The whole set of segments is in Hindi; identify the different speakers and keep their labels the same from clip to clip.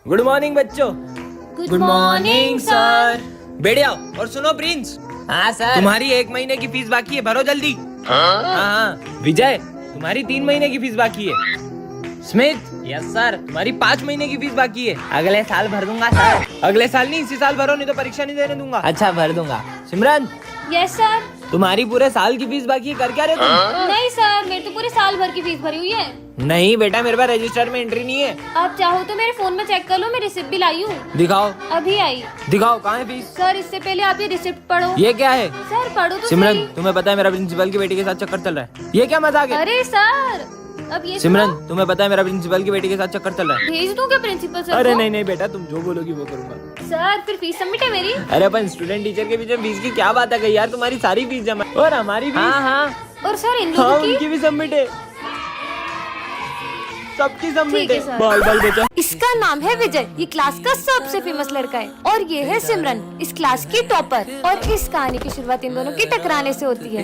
Speaker 1: गुड मॉर्निंग बच्चों।
Speaker 2: Good morning sir.
Speaker 1: बैठ जाओ और सुनो प्रिंस।
Speaker 2: हाँ सर।
Speaker 1: तुम्हारी 1 महीने की फीस बाकी है, भरो जल्दी। हाँ। विजय, तुम्हारी 3 महीने की फीस बाकी है। Smith,
Speaker 2: yes sir.
Speaker 1: तुम्हारी 5 महीने की फीस बाकी है।
Speaker 2: अगले साल भर दूंगा सर।
Speaker 1: अगले साल नहीं, इसी साल भरो, नहीं तो परीक्षा नहीं देने दूंगा।
Speaker 2: अच्छा भर दूंगा।
Speaker 1: सिमरन,
Speaker 3: यस सर।
Speaker 1: तुम्हारी पूरे साल की फीस बाकी है, कर क्या रहे तुम?
Speaker 3: नहीं सर, मेरे तो पूरे साल भर की फीस भरी हुई है।
Speaker 1: नहीं बेटा, मेरे पास रजिस्टर में एंट्री नहीं है।
Speaker 3: आप चाहो तो मेरे फोन में चेक कर लो, मैं रिसिप्ट भी लाई हूँ।
Speaker 1: दिखाओ
Speaker 3: अभी आई।
Speaker 1: दिखाओ, कहाँ है फीस?
Speaker 3: सर इससे पहले आप ये रिसिप्ट पढ़ो।
Speaker 1: ये क्या है?
Speaker 3: सर पढ़ो तो
Speaker 1: सिमरन,
Speaker 3: सही।
Speaker 1: तुम्हें पता है मेरा प्रिंसिपल की बेटी के साथ चक्कर चल रहा है। ये क्या मजाक है?
Speaker 3: अरे सर अब ये
Speaker 1: सिमरन,
Speaker 3: सुनो।
Speaker 1: तुम्हें पता है मेरा प्रिंसिपल की बेटी के साथ चक्कर चल रहा है।
Speaker 3: भेज दूँ क्या प्रिंसिपल सर
Speaker 1: अरे
Speaker 3: को?
Speaker 1: नहीं नहीं बेटा, तुम जो बोलोगी वो करूंगा।
Speaker 3: सर फिर फीस सबमिट है मेरी।
Speaker 1: अरे अपन स्टूडेंट टीचर के बीच में फीस की क्या बात है यार, तुम्हारी सारी फीस जमा और हमारी फीस।
Speaker 2: हाँ हाँ।
Speaker 3: और सर इन
Speaker 1: हाँ,
Speaker 3: लोगों की।
Speaker 1: उनकी भी सबमिट है, सबकी सबमिट
Speaker 3: ठीक है
Speaker 1: है।
Speaker 3: सर।
Speaker 1: बाल बाल बचा।
Speaker 4: इसका नाम है विजय, ये क्लास का सबसे फेमस लड़का है। और ये है सिमरन, इस क्लास की टॉपर। और इस कहानी की शुरुआत इन दोनों की टकराने से होती है।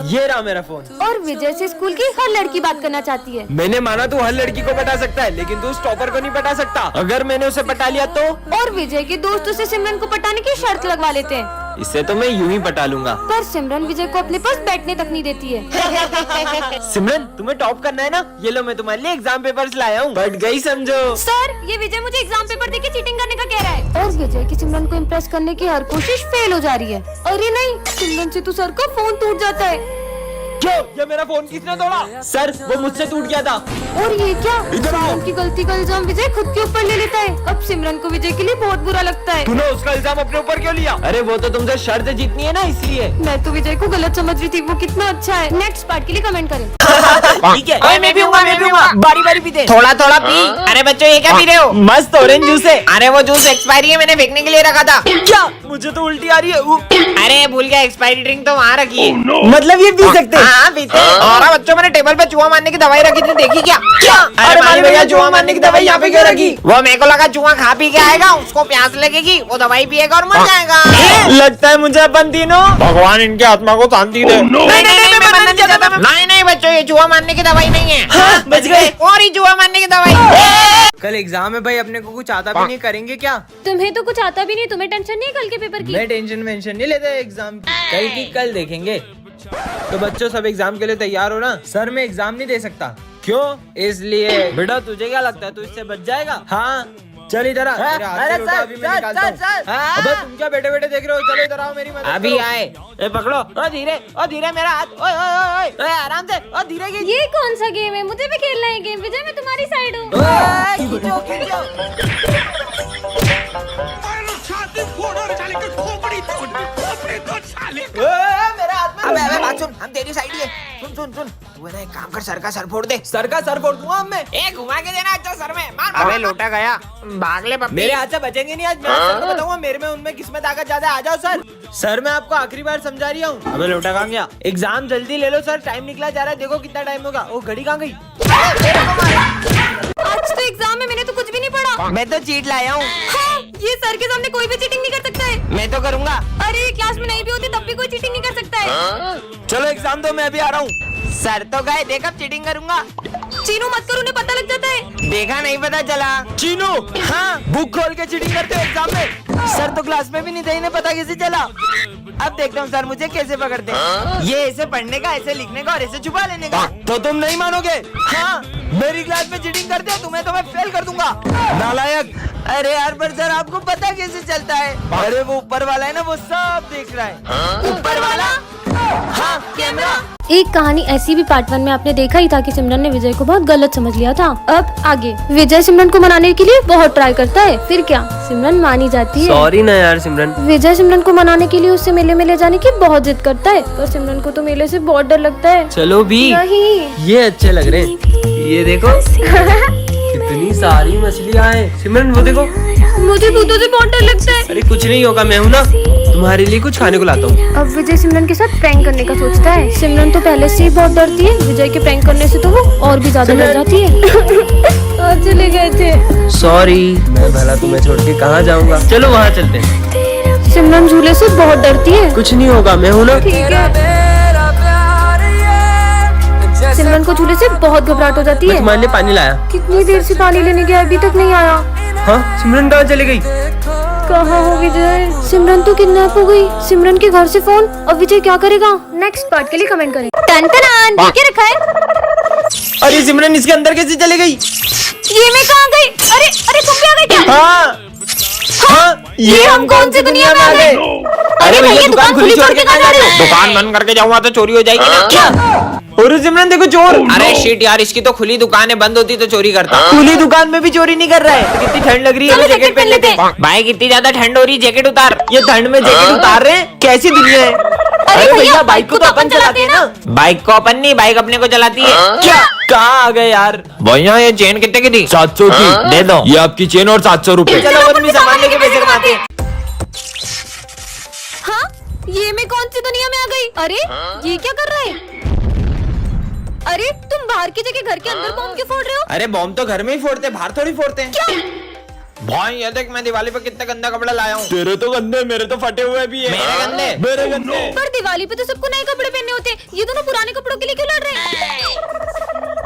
Speaker 1: ये रहा मेरा फोन।
Speaker 4: और विजय से स्कूल की हर लड़की बात करना चाहती है।
Speaker 1: मैंने माना तू हर लड़की को पटा सकता है, लेकिन तू उस टॉपर को नहीं पटा सकता। अगर मैंने उसे पटा लिया तो?
Speaker 4: और विजय के दोस्त उसे सिमरन को पटाने की शर्त लगवा लेते हैं।
Speaker 1: इससे तो मैं यूं ही पटा लूंगा।
Speaker 4: पर सिमरन विजय को अपने पास बैठने तक नहीं देती है।
Speaker 1: सिमरन, तुम्हें टॉप करना है ना? ये लो, मैं तुम्हारे लिए एग्जाम पेपर्स लाया हूँ, बढ़ गई समझो।
Speaker 4: सर ये विजय मुझे एग्जाम पेपर देके चीटिंग करने का कह रहा है। और विजय की सिमरन को इम्प्रेस करने की हर कोशिश फेल हो जा रही है। अरे नहीं, सिमरन से तो सर का फोन टूट जाता है।
Speaker 1: क्यों? ये मेरा फोन किसने तोड़ा? सर, वो मुझसे टूट गया था।
Speaker 4: और ये क्या?
Speaker 1: इधर आओ।
Speaker 4: सिमरन की गलती का इल्जाम विजय खुद के ऊपर ले लेता है। अब सिमरन को विजय के लिए बहुत बुरा लगता है।
Speaker 1: तूने उसका इल्जाम अपने ऊपर क्यों लिया? अरे वो तो तुमसे शर्त जीतनी है ना, इसलिए।
Speaker 4: मैं तो विजय को गलत समझ रही थी, वो कितना अच्छा है। नेक्स्ट पार्ट के लिए कमेंट करें।
Speaker 1: ठीक है।
Speaker 2: ओए मैं भी हूँ, मैं भी हूँ।
Speaker 1: बारी बारी पीते।
Speaker 2: थोड़ा थोड़ा पी। अरे बच्चों ये क्या पी रहे हो?
Speaker 1: मस्त ऑरेंज जूस है।
Speaker 2: अरे वो जूस एक्सपायरी है, मैंने फेंकने के लिए रखा था।
Speaker 1: क्या? मुझे तो उल्टी आ रही है।
Speaker 2: अरे भूल गया, एक्सपायरी ड्रिंक तो वहाँ रखी है।
Speaker 1: मतलब ये पी सकते हैं?
Speaker 2: हाँ पीते हैं। और बच्चों मैंने टेबल पे चूहा मारने की दवाई रखी थी, देखी क्या?
Speaker 1: अरे माली भैया, चूहा मारने की दवाई यहाँ पे क्यों रखी?
Speaker 2: वो मेरे को लगा चूहा खा पी के आएगा, उसको प्यास लगेगी, वो दवाई पिएगा और मर जाएगा।
Speaker 1: लगता है मुझे अपन तीनों, भगवान इनके आत्मा को शांति दे।
Speaker 2: मैं मरना नहीं चाहता। नहीं नहीं बच्चों, ये चूहा मारने की दवाई नहीं है।
Speaker 1: हाँ, बच गए।
Speaker 2: और ये चूहा मारने की दवाई।
Speaker 1: कल एग्जाम है भाई, अपने को कुछ आता भी नहीं, करेंगे क्या?
Speaker 3: तुम्हें तो कुछ आता भी नहीं, तुम्हें टेंशन नहीं है कल के पेपर की?
Speaker 1: मैं टेंशन वेंशन नहीं लेते एग्जाम की, कल की कल देखेंगे। तो बच्चों सब एग्जाम के लिए तैयार हो ना? सर मैं एग्जाम नहीं दे सकता। क्यों? इसलिए। बेटा तुझे क्या लगता है तू इससे बच जाएगा? हाँ चल इधर आ। तेरे हाथ से लोटा अभी मैं निकालता हूँ। अबे तुम क्या बैठे बैठे देख रहे हो? चलो इधर आओ, मेरी मदद
Speaker 2: अभी
Speaker 1: करो।
Speaker 2: आए।
Speaker 1: ए पकड़ो। ओ धीरे मेरा हाथ। ओए ओए ओए ओए आराम से। ओ धीरे खींच।
Speaker 3: ये कौन सा गेम है? मुझे भी खेलना है गेम। विजय मैं तुम्हारी साइड हूँ।
Speaker 1: ओए, खींचो खींचो। ओए, मेरा हाथ में।
Speaker 2: अबे बात सुन, हम तेरी साइड ही है। सुन तू है ना, एक काम कर, सर का सर फोड़ दे।
Speaker 1: सर का सर फोड़ दूंगा अब मैं।
Speaker 2: ए घुमा के देना अच्छा सर में। मार। अबे लोटा गया, भाग ले पप्पी।
Speaker 1: मेरे हाथ से बचेंगे नहीं आज। मैं सर को बताऊंगा मेरे में उनमें किसमें ताकत ज्यादा है। आ जाओ सर। सर मैं आपको आखिरी बार समझा रही हूँ। अबे लोटा कहाँ गया? एग्जाम जल्दी ले लो सर, टाइम निकला जा रहा है। देखो कितना टाइम होगा। ओ घड़ी कहाँ गई?
Speaker 4: आज तो एग्जाम में मैंने तो कुछ भी नहीं पढ़ा।
Speaker 2: मैं तो चीट लाया हूँ।
Speaker 4: हाँ, ये सर के सामने कोई भी चीटिंग नहीं कर सकता है।
Speaker 2: मैं तो करूँगा।
Speaker 4: अरे क्लास में नहीं भी होती तब भी कोई चीटिंग नहीं कर सकता है।
Speaker 1: चलो एग्जाम दो, मैं अभी आ रहा हूँ।
Speaker 2: सर तो गए, देख अब चीटिंग करूंगा।
Speaker 4: चीनू मत करो, उन्हें पता लग जाता है।
Speaker 2: देखा नहीं पता चला।
Speaker 1: चीनू, हाँ बुक खोल के चीटिंग करते हो एग्जाम में? सर तो क्लास में भी नहीं थे, इन्हें पता कैसे चला? अब देखता हूँ सर मुझे कैसे पकड़ते हैं। ये ऐसे पढ़ने का, ऐसे लिखने का और ऐसे छुपा लेने का। तो तुम नहीं मानोगे? हाँ मेरी क्लास में चीटिंग करते हो तुम्हें तो मैं फेल कर दूंगा, नालायक। अरे यार पर सर आपको पता कैसे चलता है? अरे वो ऊपर वाला है ना, वो सब देख रहा है।
Speaker 4: ऊपर वाला?
Speaker 1: हाँ कैमरा।
Speaker 3: एक कहानी ऐसी भी पार्ट 1 में आपने देखा ही था कि सिमरन ने विजय को बहुत गलत समझ लिया था। अब आगे विजय सिमरन को मनाने के लिए बहुत ट्राई करता है, फिर क्या सिमरन मानी जाती है।
Speaker 1: सॉरी ना यार सिमरन।
Speaker 3: विजय सिमरन को मनाने के लिए उससे मेले में ले जाने की बहुत जिद करता है, पर सिमरन को तो मेले से बहुत डर लगता है।
Speaker 1: चलो भी,
Speaker 3: नहीं
Speaker 1: ये अच्छे लग रहे हैं। ये देखो कितनी सारी मछलियाँ हैं। सिमरन वो देखो।
Speaker 3: मुझे भूतों से बहुत डर लगता है।
Speaker 1: अरे कुछ नहीं होगा, मैं हूँ ना, तुम्हारे लिए कुछ खाने को लाता हूँ।
Speaker 3: अब विजय सिमरन के साथ प्रैंक करने का सोचता है। सिमरन तो पहले से ही बहुत डरती है, विजय के प्रैंक करने से तो वो और भी ज्यादा डर जाती है। और चले गए थे।
Speaker 1: सॉरी, मैं भला तुम्हें छोड़ के कहाँ जाऊँगा। चलो वहाँ चलते हैं।
Speaker 3: सिमरन झूले से बहुत डरती है।
Speaker 1: कुछ नहीं होगा, मैं हूँ ना।
Speaker 3: ठीक है। सिमरन को झूले से बहुत घबराहट हो जाती
Speaker 1: मैं
Speaker 3: है।
Speaker 1: तुम्हारे लिए पानी लाया।
Speaker 3: कितनी देर से पानी लेने गया, अभी तक नहीं आया।
Speaker 1: हाँ सिमरन कहाँ चली गई?
Speaker 3: कहाँ हो विजय? सिमरन तो किडनैप हो गई। सिमरन के घर से फोन। अब विजय क्या करेगा? नेक्स्ट पार्ट के लिए कमेंट करें।
Speaker 4: टन ये क्या रखा है?
Speaker 1: अरे सिमरन इसके अंदर कैसे चली गई?
Speaker 4: ये मैं कहाँ गई? अरे अरे तुम भी आ गए क्या?
Speaker 1: हाँ ये हम कौन सी दुनिया में आ गए? अरे भैया दुकान खुली छोड़ के कहाँ जा रहे हो?
Speaker 2: दुकान बंद करके जाऊंगा तो चोरी हो जाएगी ना।
Speaker 1: क्या? और सिमरन देखो चोर।
Speaker 2: अरे शिट यार, इसकी तो खुली दुकान है, बंद होती तो चोरी करता।
Speaker 1: खुली दुकान में भी चोरी नहीं कर रहा है। कितनी ठंड लग रही है, जैकेट पहन लेते हैं।
Speaker 2: भाई कितनी ज्यादा ठंड हो रही, जैकेट उतार।
Speaker 1: ये ठंड में जैकेट उतार रहे हैं? कैसी दुनिया है? अरे भैया बाइक को तो अपन चलाते हैं ना।
Speaker 2: बाइक को अपन नहीं, बाइक अपने को चलाती है।
Speaker 1: क्या? कहाँ आ गए यार?
Speaker 2: भैया ये चेन कितने की थी?
Speaker 1: 700 की।
Speaker 2: दे दो।
Speaker 1: ये आपकी चेन और 700 रुपए। चलो अपन भी सामान लेके पैसे कमाते हैं।
Speaker 4: हाँ ये मैं कौन सी दुनिया में आ गई? अरे ये क्या कर रहा है? अरे तुम बाहर की जगह घर के अंदर बॉम्ब क्यों फोड़ रहे हो?
Speaker 1: अरे बॉम्ब तो घर में ही फोड़ते, बाहर थोड़ी फोड़ते हैं।
Speaker 4: क्या?
Speaker 2: भाई ये देख, मैं दिवाली पे कितना गंदा कपड़ा लाया हूँ।
Speaker 1: तेरे तो गंदे, मेरे तो फटे हुए भी है।
Speaker 2: मेरे गंदे?
Speaker 1: मेरे गंदे।
Speaker 4: पर दिवाली पे तो सबको नए कपड़े पहनने होते हैं। ये दोनों पुराने कपड़ों के लिए क्यों लड़ रहे हैं?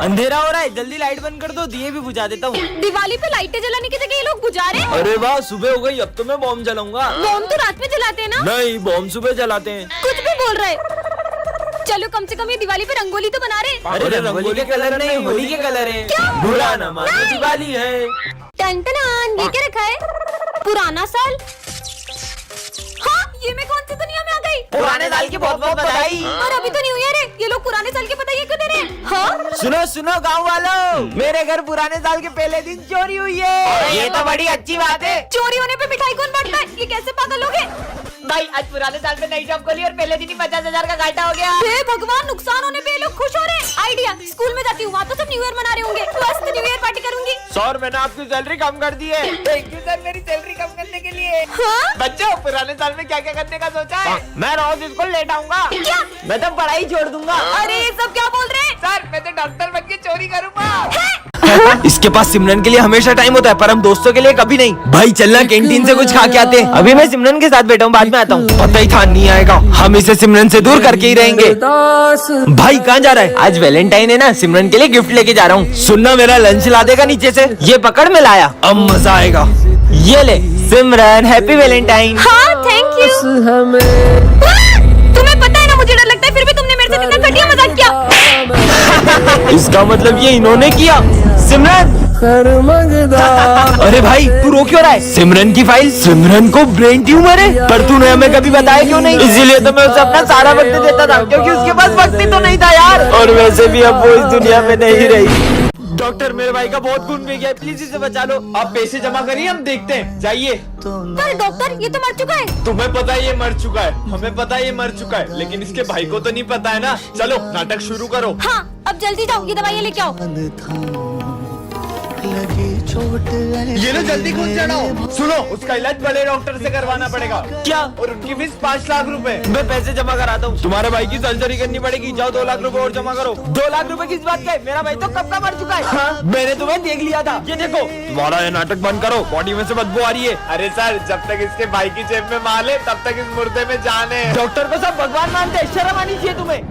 Speaker 1: अंधेरा हो रहा है, जल्दी लाइट बंद कर दो, दिए भी बुझा देता हूँ।
Speaker 4: दिवाली पे लाइटें जलाने की जगह ये लोग बुझा रहे हैं।
Speaker 1: अरे वाह, सुबह हो गई, अब तो मैं बॉम्ब जलाऊंगा।
Speaker 4: बॉम्ब तो रात में जलाते हैं ना?
Speaker 1: नहीं, बॉम्ब सुबह जलाते हैं।
Speaker 4: कुछ भी बोल रहे हैं। चलो कम से कम ये दिवाली पे रंगोली तो बना रहे।
Speaker 1: अरे रंगोली के कलर नहीं, होली के कलर है। बुरा ना मानो, दिवाली है।
Speaker 4: टन ये क्या रखा है? पुराना साल। हाँ ये मैं कौन सी दुनिया में आ गई?
Speaker 1: पुराने साल की बहुत बहुत बधाई।
Speaker 4: और अभी तो न्यू ईयर है, ये लोग पुराने साल के बधाई क्यों दे रहे हैं? हाँ
Speaker 1: सुनो सुनो गाँव वालों, मेरे घर पुराने साल के पहले दिन चोरी हुई है।
Speaker 2: ये तो बड़ी अच्छी बात है।
Speaker 4: चोरी होने पे मिठाई कौन बांटता है? ये कैसे पागल हो गए?
Speaker 1: भाई आज पुराने साल में नई शॉप खोली और पहले दिन ही 50,000 का घाटा हो गया।
Speaker 4: हे भगवान, नुकसान होने पे ये लोग खुश हो रहे हैं। आइडिया, स्कूल में जाती हूँ, वहाँ तो सब न्यू ईयर मना रहे होंगे। मस्त न्यू ईयर पार्टी करूंगी।
Speaker 1: सर मैंने आपकी सैलरी कम कर दी है। थैंक यू सर मेरी सैलरी कम करने के लिए।
Speaker 4: हाँ?
Speaker 1: बच्चों पुराने साल में क्या क्या करने का सोचा है? मैं रोज स्कूल लेट आऊंगा।
Speaker 4: क्या?
Speaker 1: मैं तो पढ़ाई छोड़ दूंगा।
Speaker 4: अरे ये सब क्या बोल रहे हैं?
Speaker 1: सर मैं तो डॉक्टर बन के चोरी करूंगा। इसके पास सिमरन के लिए हमेशा टाइम होता है, पर हम दोस्तों के लिए कभी नहीं। भाई चलना कैंटीन से कुछ खा के आते हैं। अभी मैं सिमरन के साथ बैठा हूँ, बाद में आता हूँ। पता ही था नहीं आएगा, हम इसे सिमरन से दूर करके ही रहेंगे। भाई कहाँ जा रहा है? आज वैलेंटाइन है ना, सिमरन के लिए गिफ्ट लेके जा रहा हूँ। सुनना मेरा लंच ला देगा नीचे से। ये पकड़ में लाया, अब मजा आएगा। ये ले सिमरन, हैप्पी वैलेंटाइन।
Speaker 4: हाँ थैंक यू। तुम्हें पता है ना मुझे डर लगता है, फिर भी तुमने मेरे से कितना घटिया मजाक किया।
Speaker 1: इसका मतलब ये इन्होंने किया। सिमरन अरे भाई तू रो क्यों रहा है? सिमरन की फाइल, सिमरन को ब्रेन ट्यूमर है। पर तूने हमें कभी बताया क्यों नहीं? इसीलिए तो मैं उसे अपना सारा वक्त देता था, क्योंकि उसके पास वक्त ही तो नहीं था यार। और वैसे भी अब वो इस दुनिया में नहीं रही। डॉक्टर मेरे भाई का बहुत खून बह गया है, प्लीज इसे बचा लो। आप पैसे जमा करिए, हम देखते हैं। जाइए।
Speaker 4: पर डॉक्टर ये तो मर चुका है।
Speaker 5: तुम्हें पता है ये मर चुका है, हमें पता है ये मर चुका है, लेकिन इसके भाई को तो नहीं पता है ना। चलो नाटक शुरू करो।
Speaker 4: हाँ अब जल्दी जाओ, ये दवाइयाँ लेके आओ।
Speaker 5: ये लो जल्दी खून चढ़ाओ। सुनो उसका इलाज बड़े डॉक्टर से करवाना पड़ेगा।
Speaker 1: क्या?
Speaker 5: और उनकी फीस 5 लाख रुपए।
Speaker 1: मैं पैसे जमा कराता हूँ। तुम्हारे भाई की सर्जरी करनी पड़ेगी, जाओ 2 लाख रुपए और जमा करो। 2 लाख रुपए किस बात का है? मेरा भाई तो कब का मर चुका है। हाँ? मैंने तुम्हें देख लिया था। ये देखो, तुम्हारा ये नाटक बंद करो, बॉडी में से बदबू आ रही है।
Speaker 5: अरे सर जब तक इसके भाई की जेब में माल है तब तक इस मुर्दे में जान है।
Speaker 1: डॉक्टर को सब भगवान मानते हैं, शर्म आनी चाहिए तुम्हें।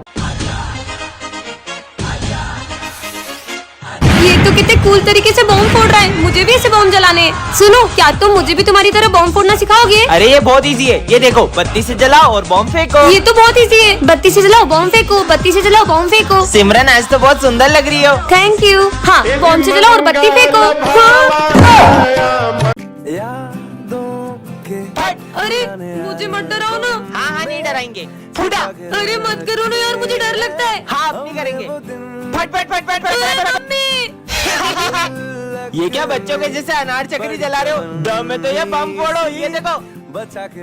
Speaker 4: ये तो कितने कूल तरीके से बॉम्ब फोड़ रहा है, मुझे भी ऐसे बॉम्ब जलाने हैं। सुनो क्या तुम मुझे भी तुम्हारी तरह बॉम्ब फोड़ना सिखाओगे?
Speaker 1: अरे ये बहुत इजी है, ये देखो, बत्ती से जलाओ और बॉम्ब फेंको।
Speaker 4: ये तो बहुत इजी है, बत्ती से जलाओ बॉम्ब फेंको, बत्ती से जलाओ बॉम्ब फेंको।
Speaker 1: सिमरन आज तो बहुत सुंदर लग रही हो।
Speaker 4: Thank you. हाँ बॉम्ब से जलाओ और बत्ती फेंको। हाँ। अरे मुझे मत डराओ ना।
Speaker 1: हाँ हाँ नहीं डराएंगे। फूटा।
Speaker 4: अरे मत करो ना यार, मुझे डर लगता है।
Speaker 1: हाँ अब नहीं करेंगे। फट फट फट फट
Speaker 4: अरे
Speaker 1: फट।
Speaker 4: मम्मी।
Speaker 1: ये क्या बच्चों के जैसे अनार चक्री जला रहे हो? दम में तो ये बम फोड़ो, ये देखो।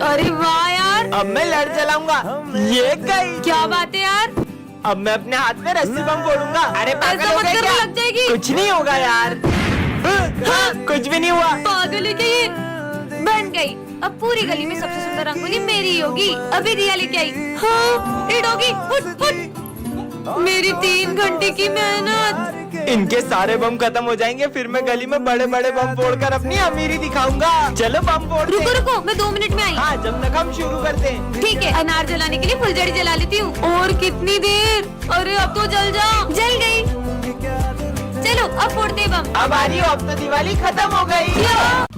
Speaker 4: अरे वाह यार,
Speaker 1: अब मैं लड़ जलाऊंगा। ये गई।
Speaker 4: क्या बात है यार।
Speaker 1: अब मैं अपने हाथ में रस्सी बम फोड़ूंगा। अरे पागल
Speaker 4: ऐसा
Speaker 1: हो
Speaker 4: मत
Speaker 1: गए
Speaker 4: करो,
Speaker 1: क्या?
Speaker 4: लग जाएगी।
Speaker 1: कुछ नहीं होगा यार। हाँ, कुछ भी नहीं हुआ।
Speaker 4: पागल है क्या ये? बन गई। अब पूरी गली में सबसे सुंदर रंगोली मेरी ही होगी। अभी दिया लेके आई। हाँ ये डॉगी फुट फुट। मेरी 3 घंटे की मेहनत।
Speaker 1: इनके सारे बम खत्म हो जाएंगे, फिर मैं गली में बड़े बड़े बम फोड़कर अपनी अमीरी दिखाऊंगा। चलो बम फोड़ते हैं।
Speaker 4: रुको रुको, मैं 2 मिनट में आई।
Speaker 1: हाँ जब तक हम शुरू करते हैं।
Speaker 4: ठीक है, अनार जलाने के लिए फुलझड़ी जला लेती हूँ। और कितनी देर? अरे अब तो जल जा। जल गई। चलो अब फोड़ते हैं बम।
Speaker 1: अब आ रही हो, अब तो दिवाली खत्म हो गई।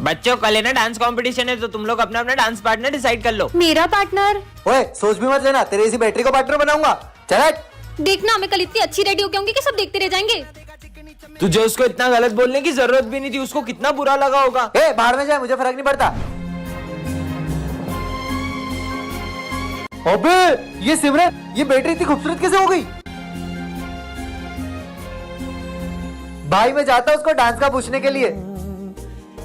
Speaker 1: बच्चों कल है ना डांस कंपटीशन है, तो तुम लोग अपना अपना डांस पार्टनर डिसाइड कर लो।
Speaker 3: मेरा पार्टनर?
Speaker 6: ओए सोच भी मत लेना, तेरे इसी बैटरी को पार्टनर बनाऊंगा। चल हट।
Speaker 3: देखना मैं कल इतनी अच्छी रेडी होके आऊंगी कि सब देखते रह जाएंगे।
Speaker 1: तुझे उसको इतना गलत बोलने की जरूरत भी नहीं थी, उसको कितना बुरा लगा होगा।
Speaker 6: ए बाहर में जाए, मुझे फर्क नहीं पड़ता। अबे ये सिमरन, ये बैटरी इतनी खूबसूरत कैसे हो गई? भाई मैं जाता हूँ उसको डांस का पूछने के लिए।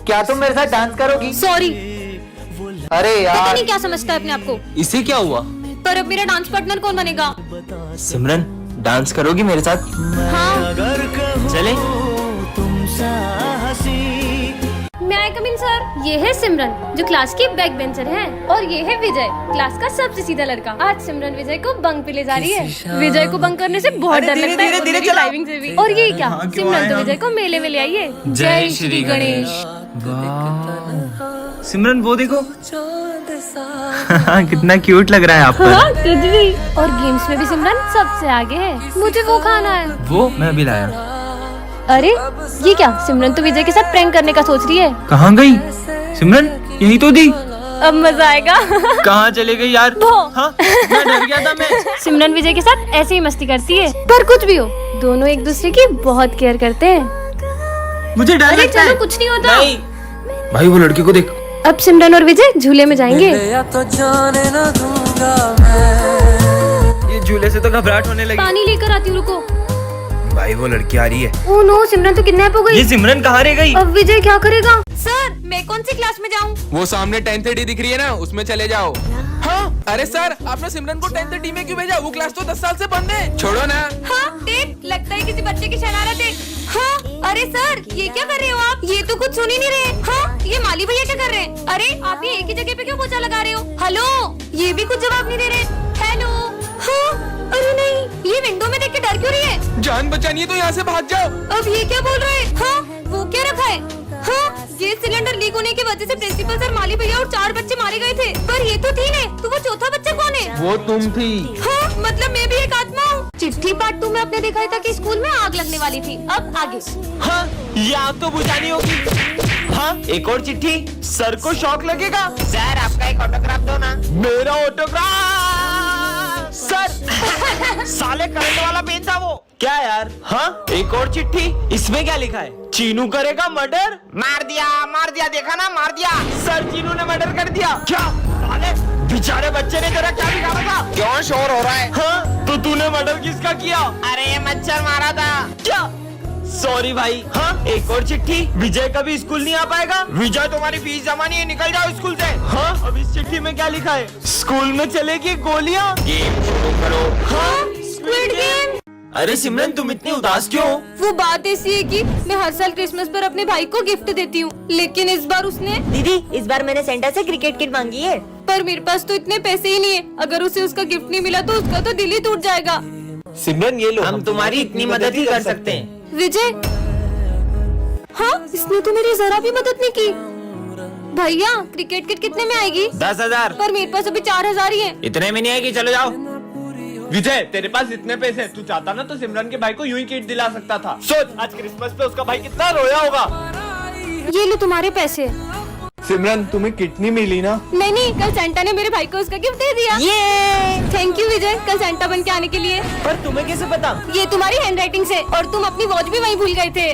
Speaker 6: क्या तुम मेरे साथ डांस करोगी?
Speaker 3: सॉरी।
Speaker 6: अरे
Speaker 3: पता
Speaker 6: यार
Speaker 3: नहीं क्या समझता है अपने आप को।
Speaker 1: इसे क्या हुआ?
Speaker 3: पर अब मेरा डांस पार्टनर कौन बनेगा?
Speaker 1: सिमरन डांस करोगी मेरे साथ?
Speaker 3: हाँ।
Speaker 1: चले।
Speaker 3: मैं आई कम इन सर? ये है सिमरन जो क्लास की बैक बेंचर है, और ये है विजय क्लास का सबसे सीधा लड़का। आज सिमरन विजय को बंक पे ले जा रही है। विजय को बंक करने से बहुत डर लगता है,
Speaker 1: धीरे
Speaker 3: मेरी ड्राइविंग से भी। और ये क्या, सिमरन तो विजय को मेले में ले आई है। जय श्री गणेश।
Speaker 1: सिमरन वो देखो कितना क्यूट लग रहा है आप पर।
Speaker 3: हाँ तुझ भी। और गेम्स में भी सिमरन सबसे आगे है। मुझे वो खाना है।
Speaker 1: वो मैं अभी लाया।
Speaker 3: अरे ये क्या, सिमरन तो विजय के साथ प्रैंक करने का सोच रही है।
Speaker 1: कहाँ गई सिमरन? यही तो थी।
Speaker 3: अब मजा आएगा।
Speaker 1: कहाँ चले गई यार? हाँ, मैं डर गया था मैं।
Speaker 3: सिमरन विजय के साथ ऐसे ही मस्ती करती है, पर कुछ भी हो दोनों एक दूसरे की बहुत केयर करते हैं।
Speaker 1: मुझे डर
Speaker 3: अरे
Speaker 1: लगता है।
Speaker 3: चलो कुछ नहीं होता।
Speaker 1: नहीं। भाई वो लड़की को देख।
Speaker 3: अब सिमरन और विजय झूले में जाएंगे।
Speaker 1: ये झूले से तो घबराहट होने लगी।
Speaker 3: पानी लेकर आती हूँ, रुको।
Speaker 1: भाई वो लड़की आ रही है।
Speaker 3: ओह नो, सिमरन तो किडनैप हो गई।
Speaker 1: ये सिमरन कहाँ रह गई?
Speaker 3: अब विजय क्या करेगा?
Speaker 4: सर मैं कौन सी क्लास में जाऊँ?
Speaker 7: वो सामने 10th डी दिख रही है ना, उसमें चले जाओ। हाँ अरे सर, आपने सिमरन को 10th डी में क्यों भेजा? वो क्लास तो 10 साल से बंद है। छोड़ो ना।
Speaker 4: हाँ देख, लगता है किसी बच्चे की शरारत है। हाँ अरे सर ये क्या कर रहे हो आप? ये तो कुछ सुन ही नहीं रहे। हाँ ये माली भैया क्या कर रहे हैं? अरे आप ये एक ही जगह पे क्यों पोछा लगा रहे हो? हेलो, ये भी कुछ जवाब नहीं दे रहे। हेलो। हाँ अरे नहीं, ये विंडो में देख के डर क्यों रही है?
Speaker 7: जान बचानी है तो यहाँ से भाग जाओ।
Speaker 4: अब ये क्या बोल रहे हैं? हाँ वो क्या रखा है? हाँ गैस सिलेंडर लीक होने की वजह से प्रिंसिपल सर, माली भैया और 4 बच्चे मारे गए थे। पर ये तो 3 है, तो वो चौथा बच्चा कौन है?
Speaker 1: वो तुम थी।
Speaker 4: हाँ मतलब मैं भी एक आत्मा हूँ। चिट्ठी पार्ट 2 में आपने दिखाया था कि स्कूल में आग लगने वाली थी। अब आगे।
Speaker 1: हाँ ये आग तो बुझानी होगी। हाँ एक और चिट्ठी। सर को शॉक लगेगा।
Speaker 2: सर आपका एक ऑटोग्राफ दो ना।
Speaker 1: मेरा ऑटोग्राफ। सर साले करंट वाला पेन था वो। क्या यार? हाँ एक और चिट्ठी। इसमें क्या लिखा है? चीनू करेगा मर्डर।
Speaker 2: मार दिया, देखा ना, मार दिया।
Speaker 1: सर चीनू ने मर्डर कर दिया। क्या साले बेचारे बच्चे ने तेरा क्या बिगाड़ा था?
Speaker 2: क्यों शोर हो रहा है?
Speaker 1: हाँ तो तूने मर्डर किसका किया?
Speaker 2: अरे ये मच्छर मारा था।
Speaker 1: क्या? सॉरी भाई। हाँ एक और चिट्ठी। विजय कभी स्कूल नहीं आ पाएगा।
Speaker 2: विजय तुम्हारी फीस जमा नहीं है, निकल जाओ स्कूल से।
Speaker 1: हाँ अब इस चिट्ठी में क्या लिखा है? स्कूल में चलेगी गोलियां।
Speaker 2: गेम शुरू करो।
Speaker 1: हाँ
Speaker 4: स्क्विड गेम।
Speaker 1: अरे सिमरन तुम इतनी उदास क्यों?
Speaker 4: वो बात ऐसी है कि मैं हर साल क्रिसमस पर अपने भाई को गिफ्ट देती हूँ, लेकिन इस बार उसने।
Speaker 8: दीदी इस बार मैंने सेंटा से क्रिकेट किट मांगी है।
Speaker 4: पर मेरे पास तो इतने पैसे ही नहीं है। अगर उसे उसका गिफ्ट नहीं मिला तो उसका तो दिल ही टूट जाएगा।
Speaker 1: सिमरन ये लो,
Speaker 2: हम तुम्हारी इतनी मदद ही कर सकते हैं।
Speaker 4: विजय। हाँ इसने तो मेरी जरा भी मदद नहीं की। भैया क्रिकेट किट कितने में आएगी?
Speaker 2: 10,000।
Speaker 4: पर मेरे पास अभी 4,000 ही है।
Speaker 2: इतने में नहीं आएगी, चलो जाओ।
Speaker 5: विजय तेरे पास इतने पैसे हैं, तू चाहता ना तो सिमरन के भाई को यूं ही किट दिला सकता था। सोच आज क्रिसमस पे उसका भाई कितना रोया होगा।
Speaker 4: ये लो तुम्हारे पैसे।
Speaker 5: सिमरन तुम्हें किट नहीं मिली ना?
Speaker 4: नहीं, कल सेंटा ने मेरे भाई को उसका गिफ्ट दे दिया। ये थैंक यू विजय, कल सेंटा बन के आने के लिए।
Speaker 1: पर तुम्हें कैसे पता?
Speaker 4: ये तुम्हारी हैंडराइटिंग से, और तुम अपनी वॉच भी वहीं भूल गए थे।